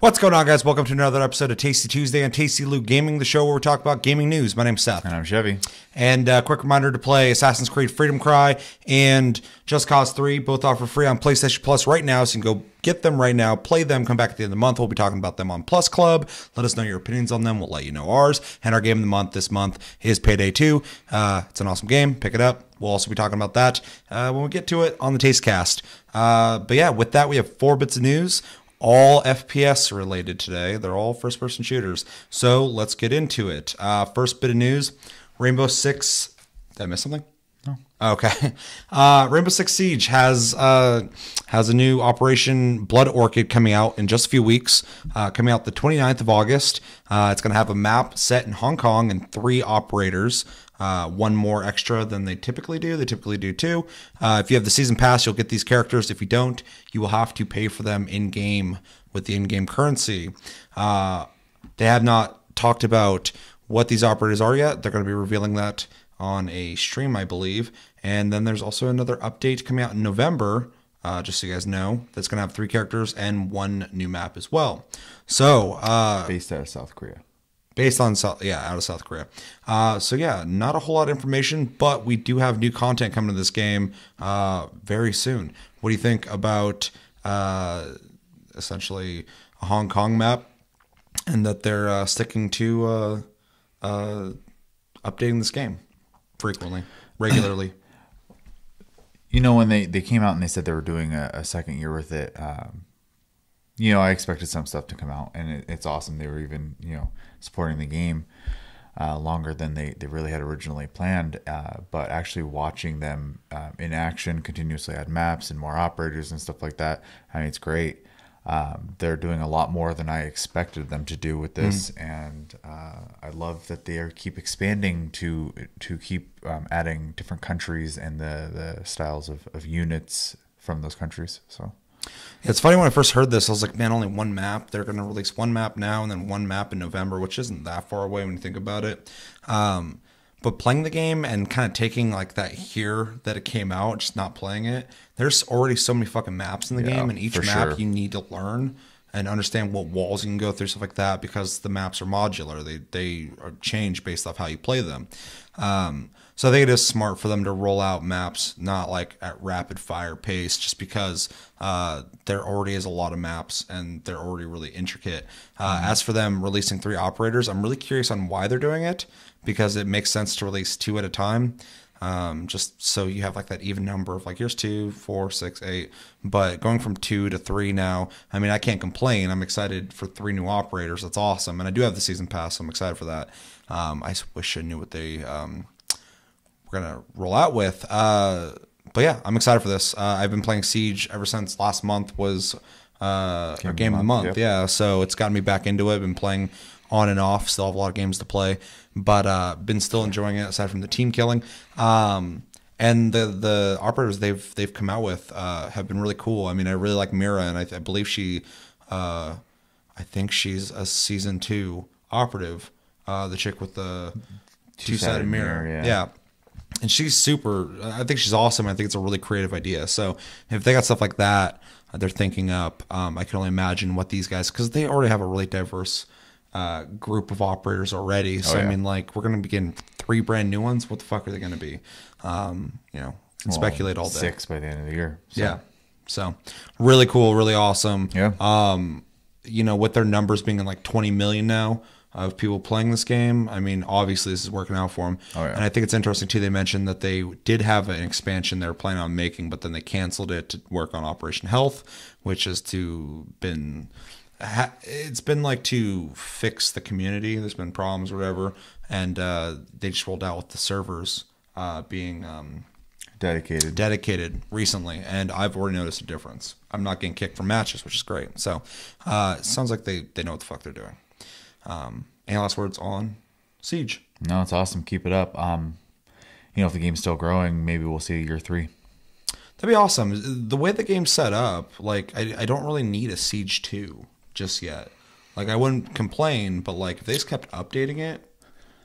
What's going on, guys? Welcome to another episode of Tasty Tuesday on Tasty Loot Gaming, the show where we talk about gaming news. My name's Seth. And I'm Chevy. And a quick reminder to play Assassin's Creed Freedom Cry and Just Cause 3. Both offer free on PlayStation Plus right now, so you can go get them right now, play them, come back at the end of the month. We'll be talking about them on Plus Club. Let us know your opinions on them. We'll let you know ours. And our game of the month this month is Payday 2. It's an awesome game. Pick it up. We'll also be talking about that when we get to it on the Tastecast. But yeah, with that, we have 4 bits of news. All FPS related today. They're all first-person shooters. So let's get into it. First bit of news, Rainbow Six. Did I miss something? No. Okay. Rainbow Six Siege has a new Operation Blood Orchid coming out in just a few weeks, coming out the 29th of August. It's going to have a map set in Hong Kong and 3 operators. One more extra than they typically do. They typically do 2. If you have the season pass, you'll get these characters. If you don't, you will have to pay for them in-game with the in-game currency. They have not talked about what these operators are yet. They're going to be revealing that on a stream, I believe. And then there's also another update coming out in November, just so you guys know, that's going to have 3 characters and 1 new map as well. So Based out of South Korea. Based on out of South Korea. So yeah, not a whole lot of information, but we do have new content coming to this game very soon. What do you think about essentially a Hong Kong map, and that they're sticking to updating this game frequently, regularly? You know, when they came out and they said they were doing a second year with it, I expected some stuff to come out, and it's awesome. They were even, supporting the game longer than they really had originally planned. But actually watching them in action, continuously add maps and more operators and stuff like that, I mean, it's great. They're doing a lot more than I expected them to do with this, and I love that they keep expanding to keep adding different countries and the styles of units from those countries. So. It's funny, when I first heard this, I was like, man, only 1 map. They're going to release 1 map now and then 1 map in November, which isn't that far away when you think about it. But playing the game and kind of taking like that year that it came out, just not playing it, there's already so many fucking maps in the game, and each map you need to learn and understand what walls you can go through, stuff like that, because the maps are modular. They are changed based off how you play them. So I think it is smart for them to roll out maps not like at rapid fire pace, just because there already is a lot of maps and they're already really intricate. As for them releasing 3 operators, I'm really curious on why they're doing it, because it makes sense to release 2 at a time. Just so you have like that even number of like, here's 2, 4, 6, 8, but going from 2 to 3 now, I mean, I can't complain. I'm excited for 3 new operators. That's awesome. And I do have the season pass, so I'm excited for that. I just wish I knew what they were going to roll out with. But yeah, I'm excited for this. I've been playing Siege ever since last month was our game of the month. Yep. Yeah. So it's gotten me back into it. I've been playing on and off, still have a lot of games to play, but been still enjoying it aside from the team killing. And the operators they've come out with have been really cool. I mean, I really like Mira, and I believe I think she's a season 2 operative, the chick with the two-sided mirror. Yeah. And she's super, I think she's awesome. I think it's a really creative idea. So if they got stuff like that they're thinking up, I can only imagine what these guys, because they already have a really diverse group of operators already. So I mean, like, we're going to be getting 3 brand new ones. What the fuck are they going to be? Speculate all day. 6 by the end of the year. So. Yeah. So really cool, really awesome. Yeah. With their numbers being in like 20 million now of people playing this game, I mean, obviously this is working out for them. Oh, yeah. And I think it's interesting too, they mentioned that they did have an expansion they were planning on making, but then they canceled it to work on Operation Health, which has been like to fix the community. There's been problems or whatever, and they just rolled out with the servers being dedicated recently, and I've already noticed a difference. I'm not getting kicked from matches, which is great. So it sounds like they know what the fuck they're doing. Any last words on Siege? No, it's awesome. Keep it up. If the game's still growing, maybe we'll see year 3. That'd be awesome. The way the game's set up, like, I don't really need a Siege 2 just yet. Like, I wouldn't complain, but like, if they just kept updating it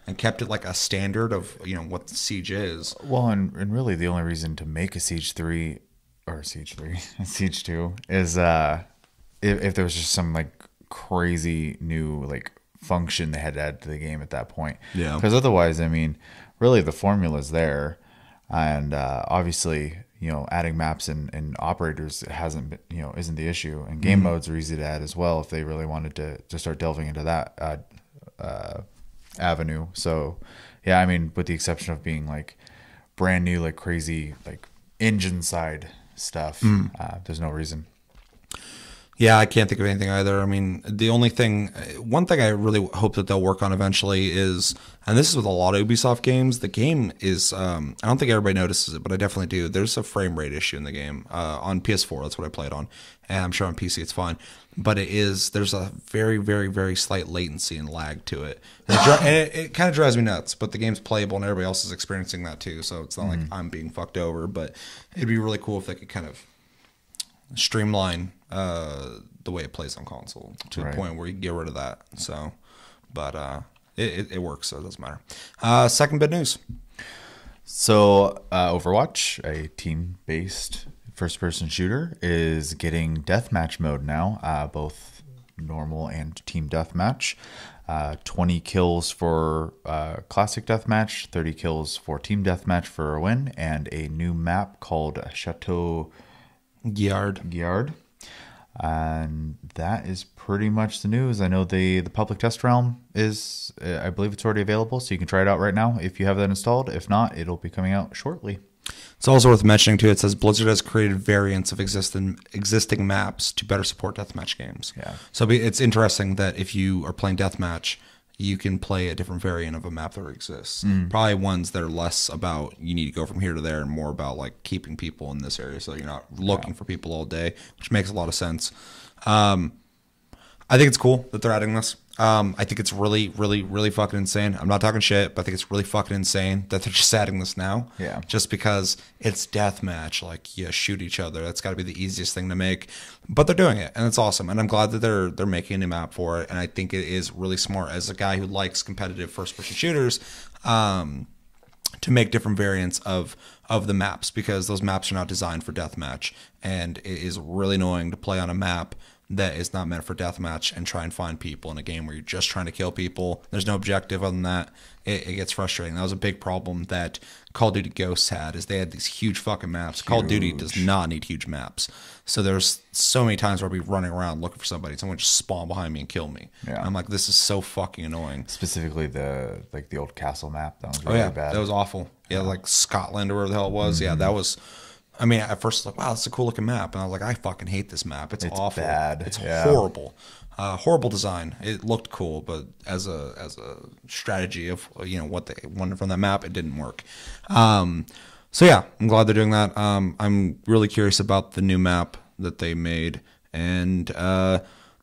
and kept it like a standard of what Siege is. Well, and really the only reason to make a Siege 3 or Siege 2 is if there was just some like crazy new like function they had to add to the game at that point. Yeah. Because otherwise, I mean, really the formula's there, and obviously, you know, adding maps and operators hasn't been, you know, isn't the issue, and game modes are easy to add as well if they really wanted to start delving into that avenue. So yeah, I mean, with the exception of being like brand new, like crazy, like engine side stuff, there's no reason. Yeah, I can't think of anything either. I mean, the only thing, one thing I really hope that they'll work on eventually is, and this is with a lot of Ubisoft games, the game is, I don't think everybody notices it, but I definitely do. There's a frame rate issue in the game. On PS4, that's what I played on. And I'm sure on PC it's fine. But there's a very, very, very slight latency and lag to it. And it kind of drives me nuts, but the game's playable and everybody else is experiencing that too. So it's not like I'm being fucked over, but it'd be really cool if they could kind of streamline the way it plays on console to the point where you can get rid of that. So, but it works, so it doesn't matter. Second bit news. So Overwatch, a team-based first-person shooter, is getting deathmatch mode now, both normal and team deathmatch. 20 kills for classic deathmatch, 30 kills for team deathmatch for a win, and a new map called Chateau Guiard. And that is pretty much the news. I know the public test realm is, I believe it's already available, so you can try it out right now if you have that installed. If not, it'll be coming out shortly. It's also worth mentioning too. It says Blizzard has created variants of existing maps to better support deathmatch games. Yeah. So it's interesting that if you are playing deathmatch, you can play a different variant of a map that exists. Probably ones that are less about you need to go from here to there and more about like keeping people in this area so you're not looking for people all day, which makes a lot of sense. I think it's cool that they're adding this. I think it's really, really, really fucking insane. I'm not talking shit, but I think it's really fucking insane that they're just adding this now. Yeah. Just because it's deathmatch, like you shoot each other. That's got to be the easiest thing to make. But they're doing it, and it's awesome. And I'm glad that they're making a new map for it. And I think it is really smart as a guy who likes competitive first-person shooters to make different variants of the maps, because those maps are not designed for deathmatch, and it is really annoying to play on a map that is not meant for deathmatch and try and find people in a game where you're just trying to kill people. There's no objective other than that. It gets frustrating. That was a big problem that Call of Duty Ghosts had, is they had these huge fucking maps. Call of Duty does not need huge maps. So there's so many times where I'll be running around looking for somebody. Someone just spawn behind me and kill me. Yeah. I'm like, this is so fucking annoying. Specifically the old castle map. That was really bad. That was awful. Yeah, like Scotland or wherever the hell it was. Yeah, that was... I mean, at first, like, wow, that's a cool looking map. And I was like, I fucking hate this map. It's awful. Bad. It's horrible. Horrible design. It looked cool, but as a strategy of, you know, what they wanted from that map, it didn't work. So yeah, I'm glad they're doing that. I'm really curious about the new map that they made. And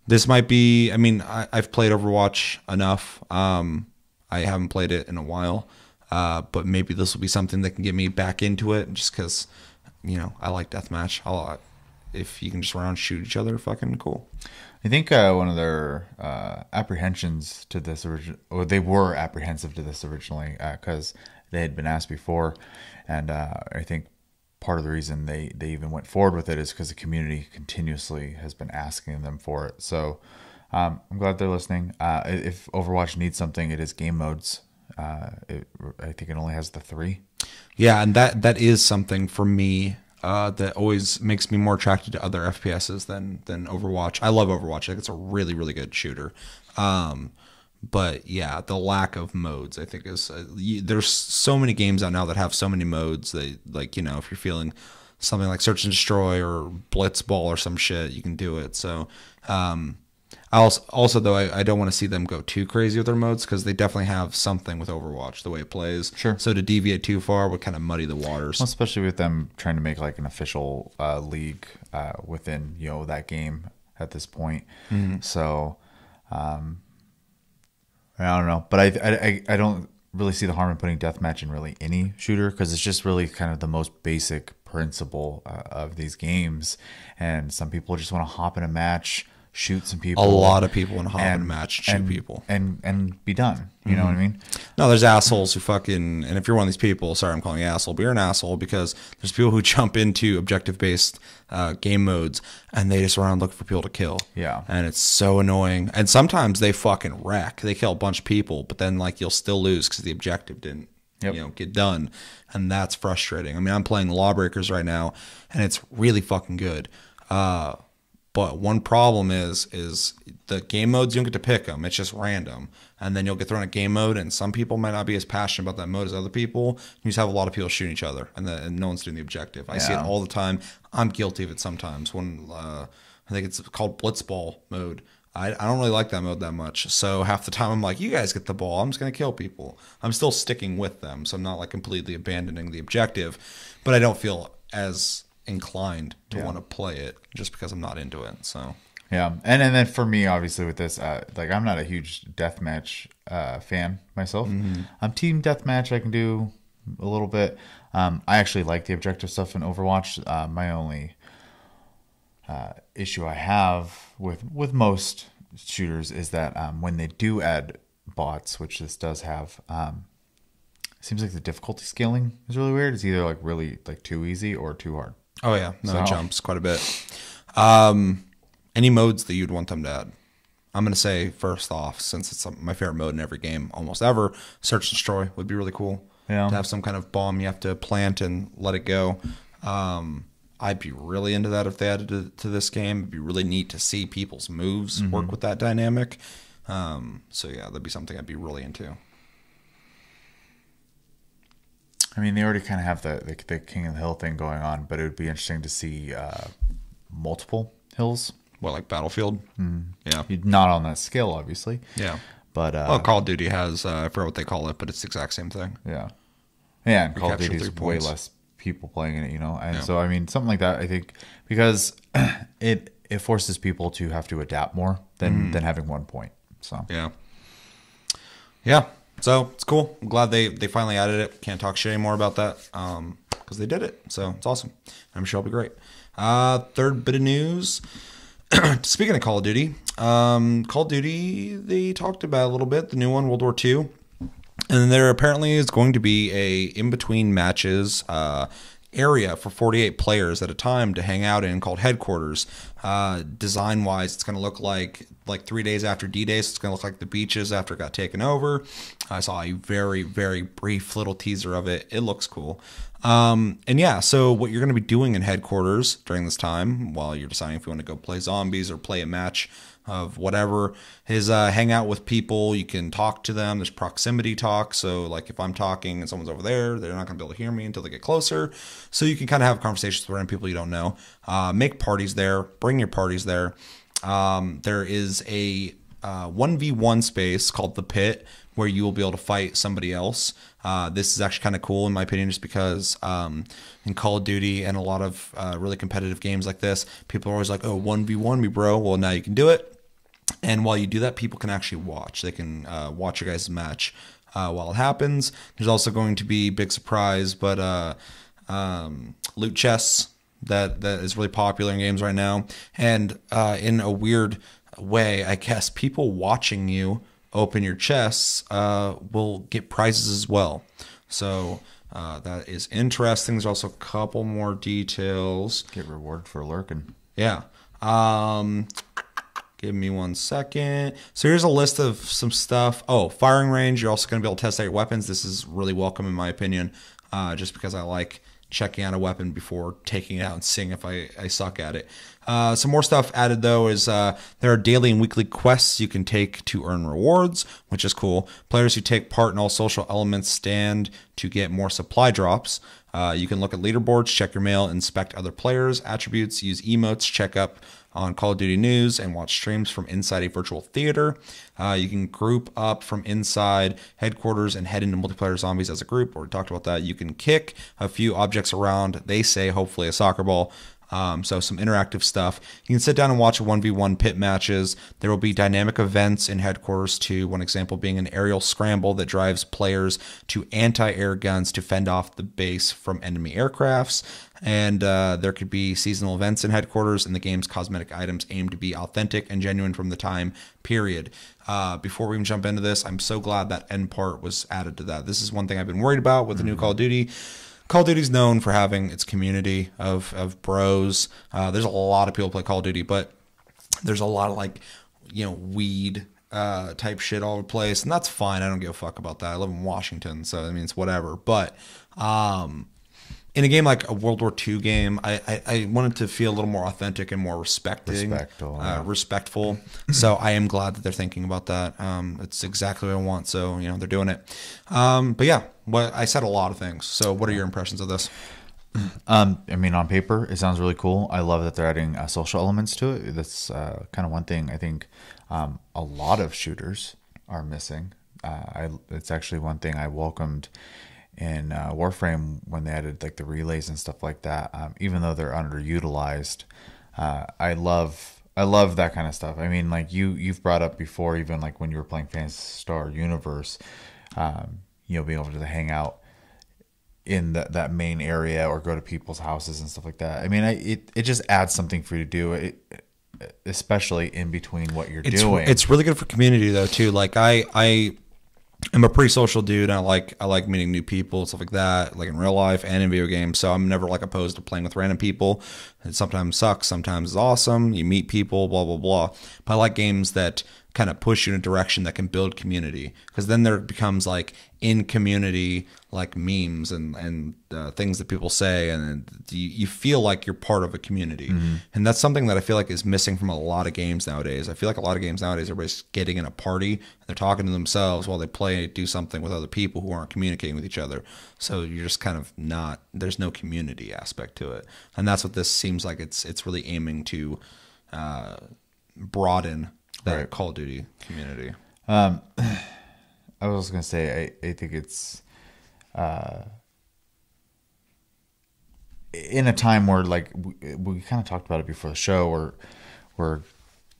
this might be, I mean, I've played Overwatch enough. I haven't played it in a while. But maybe this will be something that can get me back into it, just because, you know, I like deathmatch. If you can just run around and shoot each other, fucking cool. I think one of their apprehensions to this or they were apprehensive to this originally because they had been asked before, and I think part of the reason they even went forward with it is because the community continuously has been asking them for it. So I'm glad they're listening. If Overwatch needs something, it is game modes. I think it only has the 3. Yeah, and that is something for me that always makes me more attracted to other FPSs than Overwatch. I love Overwatch. I think it's a really, really good shooter. But yeah, the lack of modes, I think, is there's so many games out now that have so many modes that, like, you know, if you're feeling something like Search and Destroy or Blitzball or some shit, you can do it. So also though, I don't want to see them go too crazy with their modes, because they definitely have something with Overwatch, the way it plays. Sure. So to deviate too far would kind of muddy the waters. Well, especially with them trying to make like an official league within, you know, that game at this point. Mm-hmm. So I don't know, but I don't really see the harm in putting deathmatch in really any shooter, because it's just really kind of the most basic principle of these games. And some people just want to hop in a match, shoot some people. A lot of people want to hop in a match and shoot people. And be done. You know what I mean? No, there's assholes who fucking, and if you're one of these people, sorry I'm calling you asshole, but you're an asshole because there's people who jump into objective-based game modes and they just run around looking for people to kill. Yeah. And it's so annoying. And sometimes they fucking wreck. They kill a bunch of people, but then like you'll still lose because the objective didn't get done. And that's frustrating. I mean, I'm playing Lawbreakers right now and it's really fucking good. But one problem is the game modes, you don't get to pick them. It's just random. And then you'll get thrown a game mode, and some people might not be as passionate about that mode as other people. You just have a lot of people shooting each other, and no one's doing the objective. I see it all the time. I'm guilty of it sometimes. When I think it's called Blitzball mode. I don't really like that mode that much. So half the time I'm like, you guys get the ball. I'm just going to kill people. I'm still sticking with them, so I'm not like completely abandoning the objective. But I don't feel as inclined to want to play it just because I'm not into it. So yeah, and then for me, obviously with this, like I'm not a huge deathmatch fan myself. I'm team deathmatch. I can do a little bit. I actually like the objective stuff in Overwatch. My only issue I have with most shooters is that when they do add bots, which this does have, it seems like the difficulty scaling is really weird. It's either like really like too easy or too hard. Oh yeah, no, it jumps quite a bit. Any modes that you'd want them to add? I'm going to say first off, since it's my favorite mode in every game almost ever, Search and Destroy would be really cool. Yeah. To have some kind of bomb you have to plant and let it go. I'd be really into that if they added it to this game. It'd be really neat to see people's moves work with that dynamic. So yeah, that'd be something I'd be really into. I mean, they already kind of have the King of the Hill thing going on, but it would be interesting to see multiple hills. What, like Battlefield? Yeah. Not on that scale, obviously. Yeah. But well, Call of Duty has, I forget what they call it, but it's the exact same thing. Yeah. Yeah, and Call of Duty is 3 way points. less people playing in it, you know? And so, I mean, something like that, I think, because it forces people to have to adapt more than having 1 point. So yeah. Yeah. So it's cool. I'm glad they finally added it. Can't talk shit anymore about that because they did it. So it's awesome. I'm sure it'll be great. Third bit of news. Speaking of Call of Duty, they talked about a little bit, the new one, World War II. And there apparently is going to be a in-between matches area for 48 players at a time to hang out in called Headquarters. Design-wise, it's going to look like 3 days after D-Day, so it's going to look like the beaches after it got taken over. I saw a very, very brief little teaser of it. It looks cool. And yeah, so what you're going to be doing in Headquarters during this time, while you're deciding if you want to go play zombies or play a match of whatever, is hang out with people. You can talk to them. There's proximity talk. So like if I'm talking and someone's over there, they're not going to be able to hear me until they get closer. So you can kind of have conversations with random people you don't know. Make parties there. Bring your parties there. There is a 1v1 space called The Pit where you will be able to fight somebody else. This is actually kind of cool in my opinion, just because in Call of Duty and a lot of really competitive games like this, people are always like, oh, 1v1 me, bro. Well, now you can do it. And while you do that, people can actually watch. They can watch your guys' match while it happens. There's also going to be, big surprise, but loot chests that is really popular in games right now. And in a weird way, I guess, people watching you open your chests will get prizes as well. So that is interesting. There's also a couple more details. get rewarded for lurking. Yeah. Give me 1 second. So here's a list of some stuff. Oh, firing range. You're also going to be able to test out your weapons. This is really welcome in my opinion, just because I like checking out a weapon before taking it out and seeing if I suck at it. Some more stuff added though is there are daily and weekly quests you can take to earn rewards, which is cool. Players who take part in all social elements stand to get more supply drops. You can look at leaderboards, check your mail, inspect other players' attributes, use emotes, check up on Call of Duty news, and watch streams from inside a virtual theater. You can group up from inside Headquarters and head into multiplayer zombies as a group. We talked about that. You can kick a few objects around. They say hopefully a soccer ball. So some interactive stuff. You can sit down and watch 1v1 pit matches. There will be dynamic events in Headquarters 2. One example being an aerial scramble that drives players to anti-air guns to fend off the base from enemy aircrafts. And there could be seasonal events in Headquarters, and the game's cosmetic items aim to be authentic and genuine from the time period. Before we even jump into this, I'm so glad that end part was added to that. This is one thing I've been worried about with the new Call of Duty. Call of Duty's known for having its community of bros. There's a lot of people play Call of Duty, but there's a lot of like, weed type shit all over the place, and that's fine. I don't give a fuck about that. I live in Washington, so I mean it's whatever. But in a game like a World War II game, I wanted to feel a little more authentic and more respectful. So I am glad that they're thinking about that. It's exactly what I want. So they're doing it. But yeah, I said a lot of things. So what are your impressions of this? I mean, on paper, it sounds really cool. I love that they're adding social elements to it. That's kind of one thing I think a lot of shooters are missing. It's actually one thing I welcomed in Warframe when they added like the relays and stuff like that. Even though they're underutilized, I love that kind of stuff. I mean, like you've brought up before, even like when you were playing Phantasy Star Universe, being able to hang out in that main area or go to people's houses and stuff like that. I mean, it just adds something for you to do, especially in between what you're doing. It's really good for community though too. Like I'm a pretty social dude, and I like meeting new people, stuff like that, like in real life and in video games. So I'm never like opposed to playing with random people. It sometimes sucks, sometimes it's awesome. You meet people, blah blah blah. But I like games that kind of push you in a direction that can build community, because then there becomes like in community like memes and things that people say, and you feel like you're part of a community. And that's something that I feel like is missing from a lot of games nowadays. I feel like a lot of games nowadays, everybody's getting in a party and they're talking to themselves while they do something with other people who aren't communicating with each other. So you're just kind of there's no community aspect to it, and that's what this seems like. It's really aiming to broaden that Call of Duty community. I was gonna say I think it's in a time where like we kind of talked about it before the show, where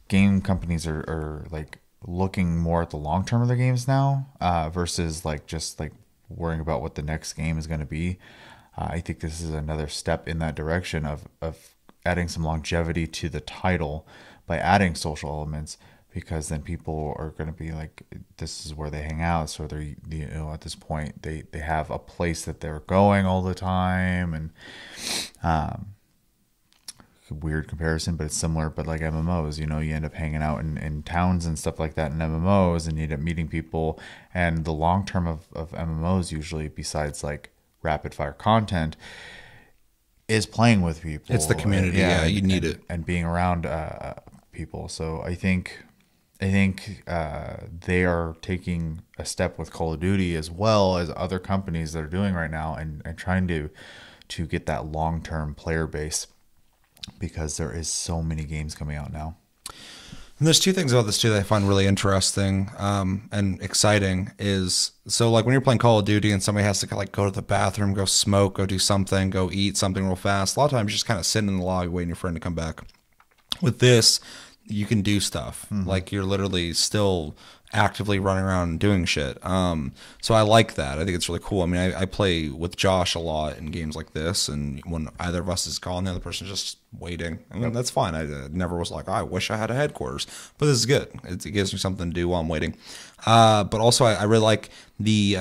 game companies are like looking more at the long term of their games now versus like just like worrying about what the next game is going to be. I think this is another step in that direction of adding some longevity to the title by adding social elements, because then people are going to be like, this is where they hang out. So they're, at this point, they have a place that they're going all the time. And weird comparison, but it's similar. But like MMOs, you end up hanging out in towns and stuff like that in MMOs, and you end up meeting people. And the long term of MMOs usually, besides like rapid fire content, is playing with people. It's the community. You need it. And being around people. So I think they are taking a step with Call of Duty as well as other companies that are doing right now, and trying to get that long-term player base, because there is so many games coming out now. And there's two things about this too that I find really interesting and exciting. Is so like when you're playing Call of Duty and somebody has to like go to the bathroom, go smoke, go do something, go eat something real fast. A lot of times you're just kind of sitting in the lobby waiting for your friend to come back. With this, you can do stuff. Like you're literally still actively running around and doing shit. So I like that. I think it's really cool. I mean, I play with Josh a lot in games like this, and when either of us is calling, the other person's just waiting. I mean, that's fine. I never was like, I wish I had a headquarters, but this is good. It gives me something to do while I'm waiting. But also I really like the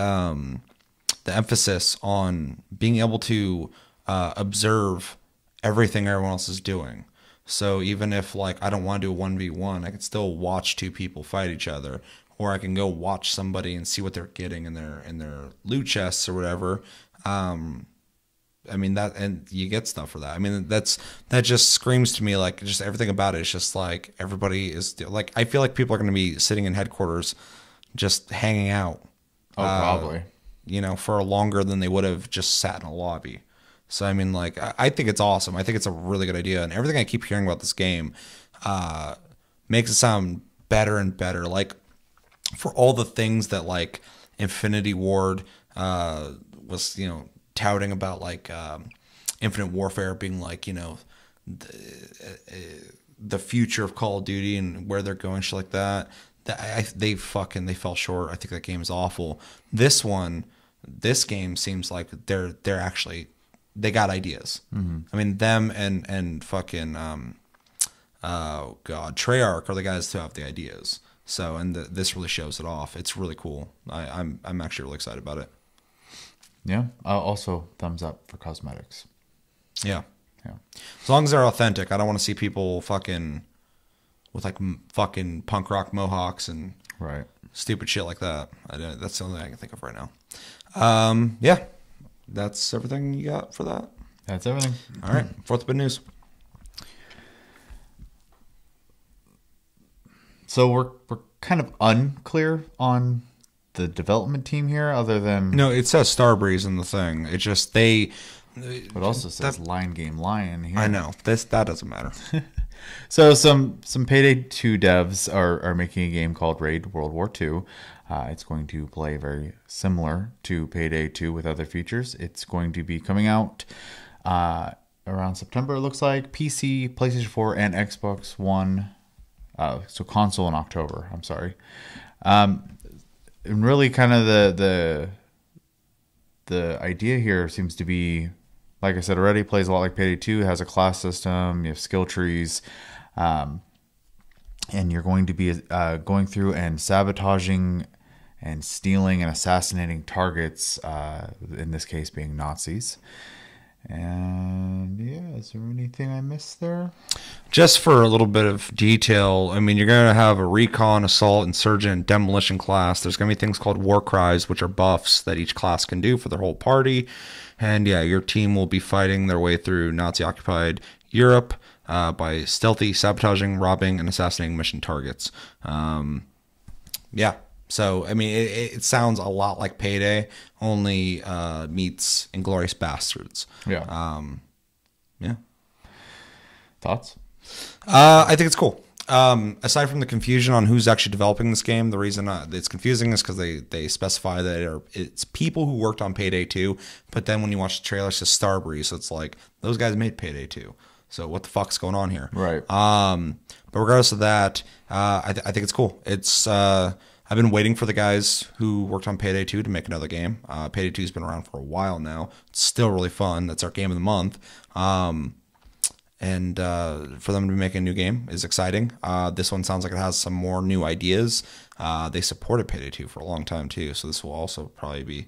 emphasis on being able to observe everything everyone else is doing. So even if like I don't want to do a 1v1, I can still watch two people fight each other, or I can go watch somebody and see what they're getting in their loot chests or whatever. I mean that, and you get stuff for that. I mean that just screams to me like just everything about it is just like everybody is like, I feel like people are going to be sitting in headquarters just hanging out. Oh, probably. For longer than they would have just sat in a lobby. So, I mean, like, I think it's awesome. I think it's a really good idea. And everything I keep hearing about this game makes it sound better and better. Like, for all the things that, like, Infinity Ward was, touting about, like, Infinite Warfare being, like, the future of Call of Duty and where they're going, shit like that. They fell short. I think that game is awful. This game seems like they're actually they got ideas. I mean, them and fucking oh god, Treyarch are the guys who have the ideas. So this really shows it off. It's really cool. I'm actually really excited about it. Yeah. Also, thumbs up for cosmetics. Yeah. Yeah. As long as they're authentic. I don't want to see people fucking with like fucking punk rock mohawks and Right. stupid shit like that. That's the only thing I can think of right now. Yeah. That's everything you got for that? That's everything. All right. Fourth bit news. So we're kind of unclear on the development team here, other than No, it says Starbreeze in the thing. It just it also says Line Game Lion here. I know. That doesn't matter. So some Payday 2 devs are making a game called Raid World War II. It's going to play very similar to Payday 2 with other features. It's going to be coming out around September, it looks like. PC, PlayStation 4, and Xbox One. So console in October. I'm sorry. And really, kind of the idea here seems to be, like I said already, plays a lot like Payday 2. It has a class system. You have skill trees, and you're going to be going through and sabotaging and stealing and assassinating targets. In this case, being Nazis. And yeah, is there anything I missed there? Just for a little bit of detail, I mean, you're going to have a recon, assault, insurgent, and demolition class. There's going to be things called war cries, which are buffs that each class can do for their whole party. And yeah, your team will be fighting their way through Nazi-occupied Europe by stealthy, sabotaging, robbing, and assassinating mission targets. Yeah. So, I mean, it sounds a lot like Payday, only meets Inglourious Bastards. Yeah. Yeah. Thoughts? I think it's cool. Aside from the confusion on who's actually developing this game, the reason it's confusing is because they specify that it's people who worked on Payday 2, but then when you watch the trailer, it says Starbreeze, so it's like, those guys made Payday 2. So what the fuck's going on here? Right. But regardless of that, I think it's cool. It's I've been waiting for the guys who worked on Payday 2 to make another game. Payday 2 has been around for a while now. It's still really fun. That's our game of the month. And for them to be making a new game is exciting. This one sounds like it has some more new ideas. They supported Payday 2 for a long time too, so this will also probably be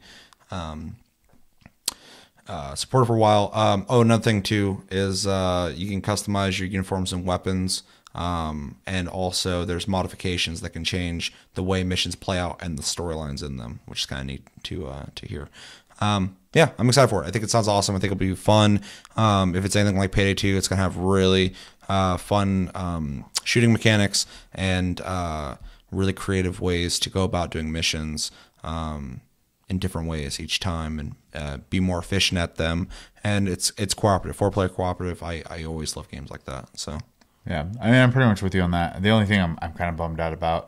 supported for a while. Another thing too is you can customize your uniforms and weapons. And also there's modifications that can change the way missions play out and the storylines in them, which is kind of neat to hear. Yeah, I'm excited for it. I think it sounds awesome. I think it'll be fun. If it's anything like Payday 2, it's going to have really fun shooting mechanics and really creative ways to go about doing missions in different ways each time and be more efficient at them. And it's cooperative, 4-player cooperative. I always love games like that. So. Yeah, I mean, I'm pretty much with you on that. The only thing I'm kind of bummed out about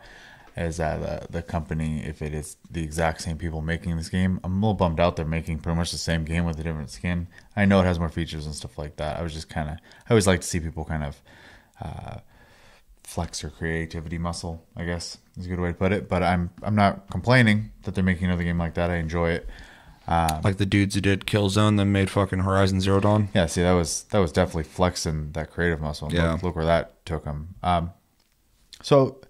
is that the company, if it is the exact same people making this game, I'm a little bummed out they're making pretty much the same game with a different skin. I know it has more features and stuff like that. I always like to see people kind of flex their creativity muscle, I guess is a good way to put it. But I'm not complaining that they're making another game like that. I enjoy it. Like the dudes who did Killzone that made fucking Horizon Zero Dawn. Yeah, see, that was definitely flexing that creative muscle. Yeah. Look where that took them. So,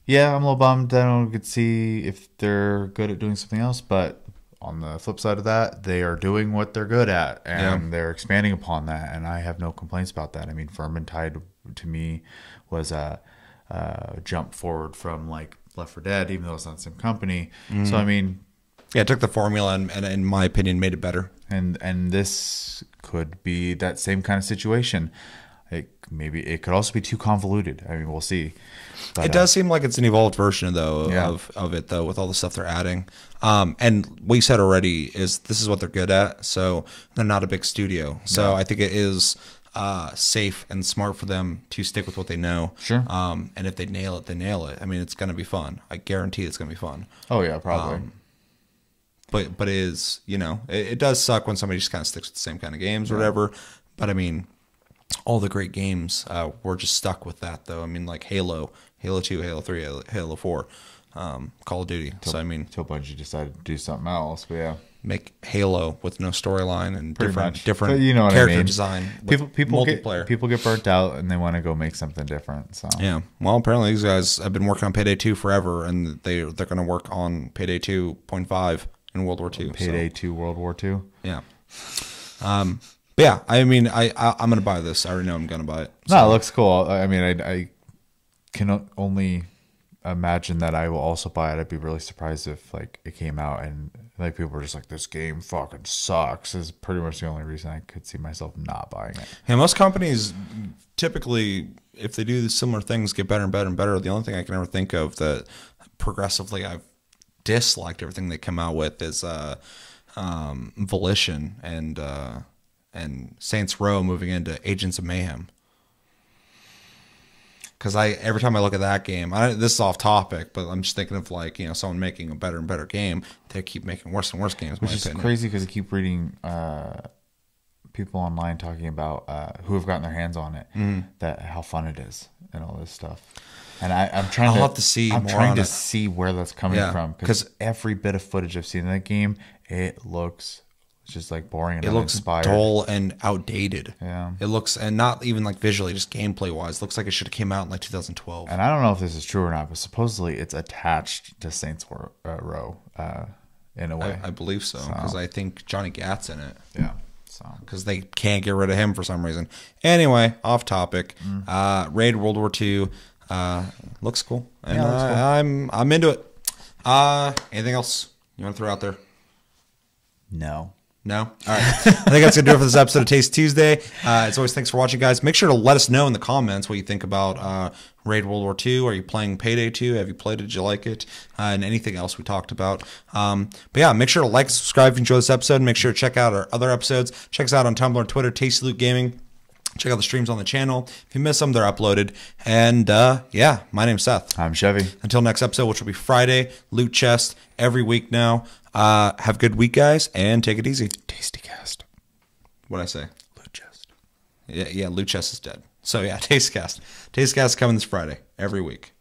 yeah, I'm a little bummed. I don't get to see if they're good at doing something else. But on the flip side of that, they are doing what they're good at, and they're expanding upon that. And I have no complaints about that. I mean, Vermintide to me was a jump forward from like Left 4 Dead, even though it's not the same company. So I mean. Yeah, it took the formula and in my opinion, made it better. And this could be that same kind of situation. Maybe it could also be too convoluted. I mean, we'll see. But, it does seem like it's an evolved version, though, Yeah. of it, though, with all the stuff they're adding. And what you said already is this is what they're good at, so they're not a big studio. So I think it is safe and smart for them to stick with what they know. Sure. And if they nail it, they nail it. I mean, it's going to be fun. I guarantee it's going to be fun. Oh, yeah, probably. But it is, it does suck when somebody just kind of sticks with the same kind of games or whatever. But I mean, all the great games. We're just stuck with that, though. I mean, like Halo, Halo 2, Halo 3, Halo 4, Call of Duty. So, I mean, Until Bungie decided to do something else. But yeah. make Halo with no storyline and Pretty different much. different But you know what I character mean. design with People multiplayer. people get burnt out and they want to go make something different. So Yeah. Well, apparently these guys have been working on Payday 2 forever, and they're going to work on Payday 2.5 in World War II. Payday 2, World War II. Yeah. But yeah, I mean, I'm going to buy this. I already know I'm going to buy it. No, it looks cool. I mean, I can only imagine that I will also buy it. I'd be really surprised if like it came out and like people were just like, this game fucking sucks. Is pretty much the only reason I could see myself not buying it. Yeah, most companies typically, if they do similar things, get better and better and better. The only thing I can ever think of that progressively I've disliked everything they come out with is Volition and Saints Row moving into Agents of Mayhem. Because every time I look at that game, this is off topic, but I'm just thinking of like, you know, someone making a better and better game. They keep making worse and worse games. Which is crazy because I keep reading people online talking about who have gotten their hands on it, that how fun it is and all this stuff. And I'm trying I'll have to see I'm more trying on to it. see where that's coming Yeah, from because every bit of footage I've seen in that game, it looks just like boring and It looks uninspired. dull and outdated. Yeah. It looks, and not even like visually, just gameplay wise, looks like it should have came out in like 2012. And I don't know if this is true or not, but supposedly it's attached to Saints Row in a way. I believe so, because I think Johnny Gat's in it. Yeah. So Because they can't get rid of him for some reason. Anyway, off topic. Raid World War II looks cool, and Yeah, looks cool. I'm into it. Anything else you want to throw out there? no. No? All right. I think that's going to do it for this episode of Taste Tuesday. As always, thanks for watching, guys. Make sure to let us know in the comments what you think about Raid World War II. Are you playing Payday 2? Have you played it? Did you like it? And anything else we talked about. But yeah, make sure to like, subscribe if you enjoyed this episode. Make sure to check out our other episodes. Check us out on Tumblr and Twitter, Tasty Loot Gaming. Check out the streams on the channel. If you miss them, they're uploaded. And yeah, my name's Seth. I'm Chevy. Until next episode, which will be Friday, Loot Chest every week now. Have a good week, guys, and take it easy. Tasty Cast. What'd I say? Loot Chest. Yeah, Loot Chest is dead. So yeah, Taste Cast. Taste Cast coming this Friday, every week.